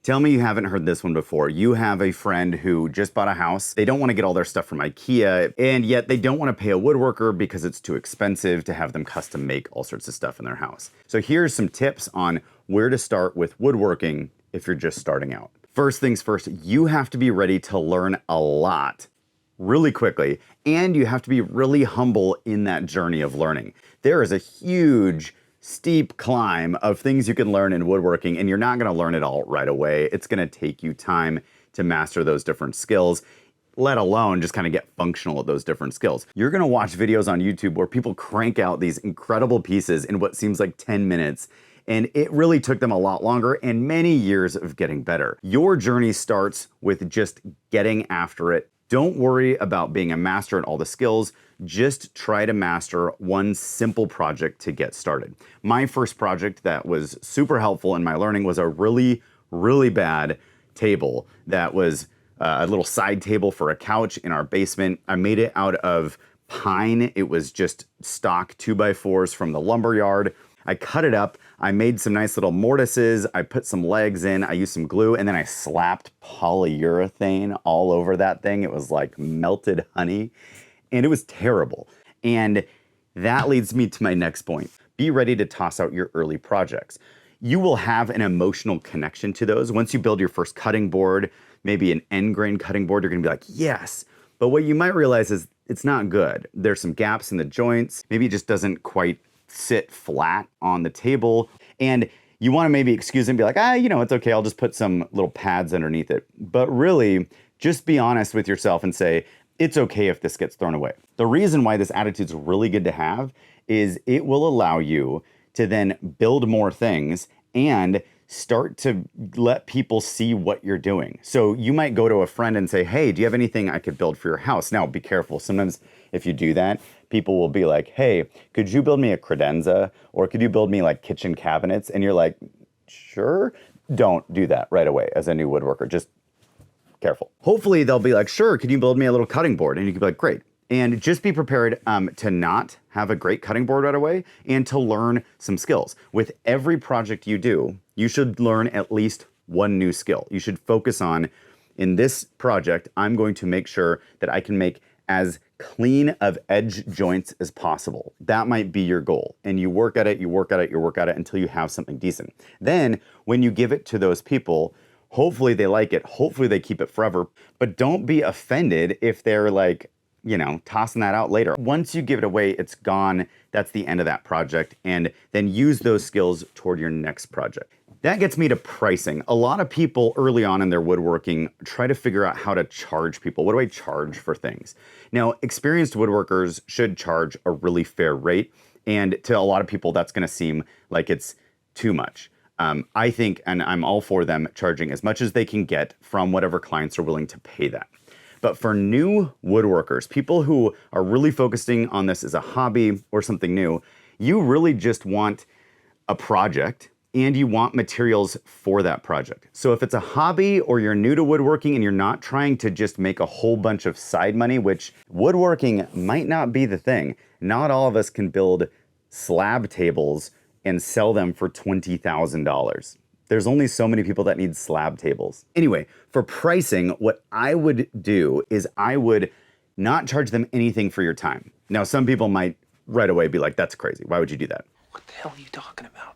Tell me you haven't heard this one before. You have a friend who just bought a house. They don't want to get all their stuff from IKEA, and yet they don't want to pay a woodworker because it's too expensive to have them custom make all sorts of stuff in their house. So here's some tips on where to start with woodworking if you're just starting out. First things first, you have to be ready to learn a lot really quickly, and you have to be really humble in that journey of learning. There is a huge steep climb of things you can learn in woodworking, and you're not going to learn it all right away. It's going to take you time to master those different skills, let alone just kind of get functional at those different skills. You're going to watch videos on YouTube where people crank out these incredible pieces in what seems like 10 minutes, and it really took them a lot longer and many years of getting better. Your journey starts with just getting after it. Don't worry about being a master at all the skills. Just try to master one simple project to get started. My first project that was super helpful in my learning was a really, really bad table that was a little side table for a couch in our basement. I made it out of pine. It was just stock 2x4s from the lumber yard. I cut it up. I made some nice little mortises. I put some legs in. I used some glue, and then I slapped polyurethane all over that thing. It was like melted honey. And it was terrible. And that leads me to my next point. Be ready to toss out your early projects. You will have an emotional connection to those. Once you build your first cutting board, maybe an end grain cutting board, you're gonna be like, yes. But what you might realize is it's not good. There's some gaps in the joints. Maybe it just doesn't quite sit flat on the table. And you wanna maybe excuse it and be like, it's okay, I'll just put some little pads underneath it. But really, just be honest with yourself and say, it's okay if this gets thrown away. The reason why this attitude's really good to have is it will allow you to then build more things and start to let people see what you're doing. So you might go to a friend and say, hey, do you have anything I could build for your house? Now, be careful. Sometimes if you do that, people will be like, hey, could you build me a credenza? Or could you build me like kitchen cabinets? And you're like, sure. Don't do that right away as a new woodworker. Just careful. Hopefully they'll be like, sure, can you build me a little cutting board? And you can be like, great. And just be prepared to not have a great cutting board right away and to learn some skills. With every project you do, you should learn at least one new skill. You should focus on, in this project, I'm going to make sure that I can make as clean of edge joints as possible. That might be your goal. And you work at it, you work at it, you work at it until you have something decent. Then when you give it to those people, hopefully they like it. Hopefully they keep it forever. But don't be offended if they're like, tossing that out later. Once you give it away, it's gone. That's the end of that project. And then use those skills toward your next project. That gets me to pricing. A lot of people early on in their woodworking try to figure out how to charge people. What do I charge for things? Now, experienced woodworkers should charge a really fair rate. And to a lot of people, that's going to seem like it's too much. I think, and I'm all for them charging as much as they can get from whatever clients are willing to pay that. But for new woodworkers, people who are really focusing on this as a hobby or something new, you really just want a project and you want materials for that project. So if it's a hobby or you're new to woodworking and you're not trying to just make a whole bunch of side money, which woodworking might not be the thing. Not all of us can build slab tables and sell them for $20,000. There's only so many people that need slab tables. Anyway, for pricing, what I would do is I would not charge them anything for your time. Now, some people might right away be like, that's crazy. Why would you do that? What the hell are you talking about?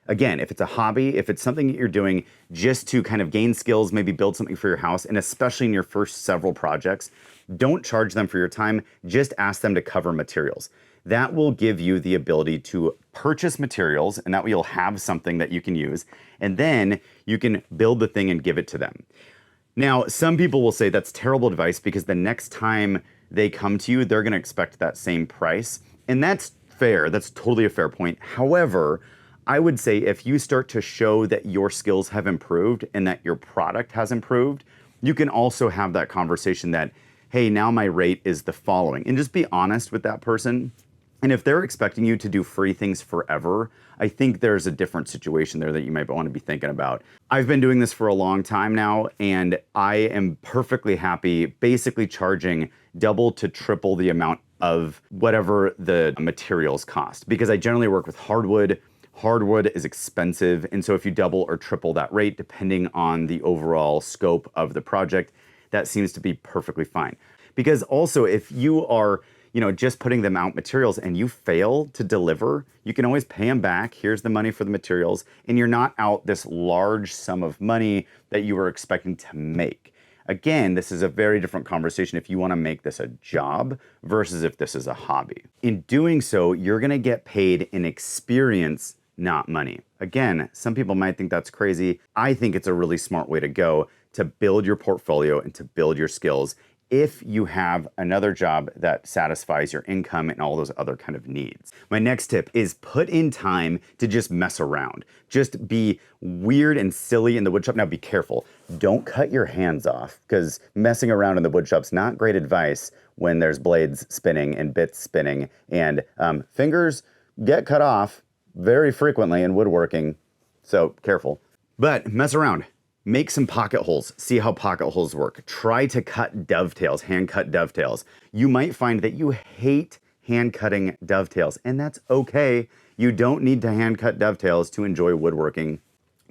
Again, if it's a hobby, if it's something that you're doing just to kind of gain skills, maybe build something for your house, and especially in your first several projects, don't charge them for your time. Just ask them to cover materials. That will give you the ability to purchase materials, and that way you'll have something that you can use, and then you can build the thing and give it to them. Now, some people will say that's terrible advice because the next time they come to you, they're gonna expect that same price, and that's fair. That's totally a fair point. However, I would say if you start to show that your skills have improved and that your product has improved, you can also have that conversation that, hey, now my rate is the following, and just be honest with that person. And if they're expecting you to do free things forever, I think there's a different situation there that you might want to be thinking about. I've been doing this for a long time now, and I am perfectly happy basically charging double to triple the amount of whatever the materials cost, because I generally work with hardwood. Hardwood is expensive, and so if you double or triple that rate, depending on the overall scope of the project, that seems to be perfectly fine. Because also, if you are, just putting them out materials and you fail to deliver, you can always pay them back. Here's the money for the materials, and you're not out this large sum of money that you were expecting to make. Again, this is a very different conversation if you want to make this a job versus if this is a hobby. In doing so, you're going to get paid in experience, not money. Again, some people might think that's crazy. I think it's a really smart way to go to build your portfolio and to build your skills if you have another job that satisfies your income and all those other kind of needs. My next tip is put in time to just mess around. Just be weird and silly in the woodshop. Now be careful. Don't cut your hands off, because messing around in the woodshop's not great advice when there's blades spinning and bits spinning, and fingers get cut off very frequently in woodworking, so careful. But mess around. Make some pocket holes. See how pocket holes work. Try to cut dovetails, hand cut dovetails. You might find that you hate hand cutting dovetails, and that's okay. You don't need to hand cut dovetails to enjoy woodworking.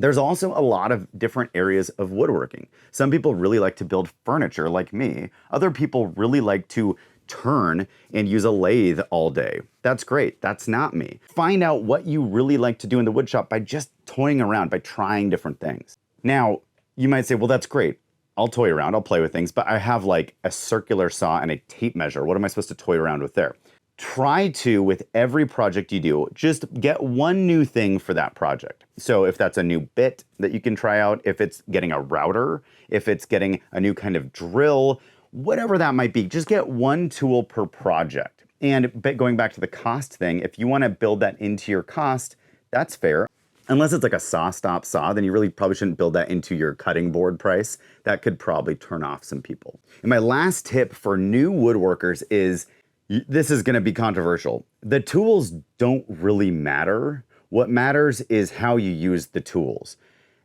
There's also a lot of different areas of woodworking. Some people really like to build furniture like me. Other people really like to turn and use a lathe all day. That's great. That's not me. Find out what you really like to do in the woodshop by just toying around, by trying different things. Now, you might say, well, that's great. I'll toy around, I'll play with things, but I have like a circular saw and a tape measure. What am I supposed to toy around with there? Try to, with every project you do, just get one new thing for that project. So if that's a new bit that you can try out, if it's getting a router, if it's getting a new kind of drill, whatever that might be, just get one tool per project. And going back to the cost thing, if you want to build that into your cost, that's fair. Unless it's like a saw stop saw, then you really probably shouldn't build that into your cutting board price. That could probably turn off some people. And my last tip for new woodworkers is, this is going to be controversial. The tools don't really matter. What matters is how you use the tools.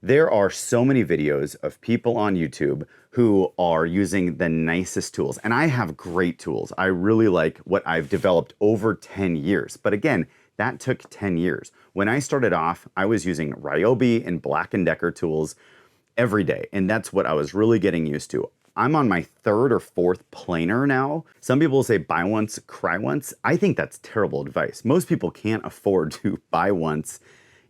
There are so many videos of people on YouTube who are using the nicest tools. And I have great tools. I really like what I've developed over 10 years. But again, that took 10 years. When I started off, I was using Ryobi and Black & Decker tools every day. And that's what I was really getting used to. I'm on my third or fourth planer now. Some people say buy once, cry once. I think that's terrible advice. Most people can't afford to buy once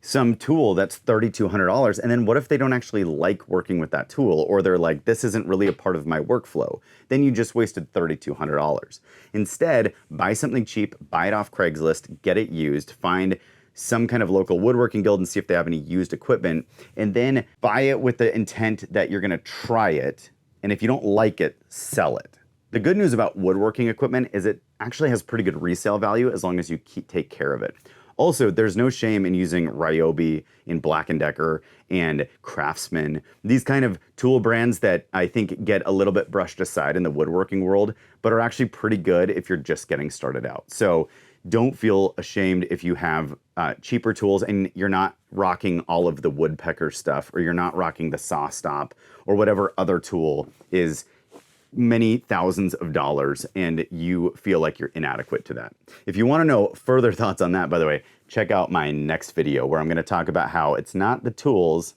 some tool that's $3,200. And then what if they don't actually like working with that tool, or they're like, this isn't really a part of my workflow? Then you just wasted $3,200. Instead, buy something cheap, buy it off Craigslist, get it used, find some kind of local woodworking guild and see if they have any used equipment, and then buy it with the intent that you're gonna try it. And if you don't like it, sell it. The good news about woodworking equipment is it actually has pretty good resale value as long as you take care of it. Also, there's no shame in using Ryobi, in Black & Decker, and Craftsman. These kind of tool brands that I think get a little bit brushed aside in the woodworking world, but are actually pretty good if you're just getting started out. So don't feel ashamed if you have cheaper tools and you're not rocking all of the woodpecker stuff, or you're not rocking the saw stop, or whatever other tool is many thousands of dollars and you feel like you're inadequate to that. If you want to know further thoughts on that, by the way, check out my next video where I'm going to talk about how it's not the tools,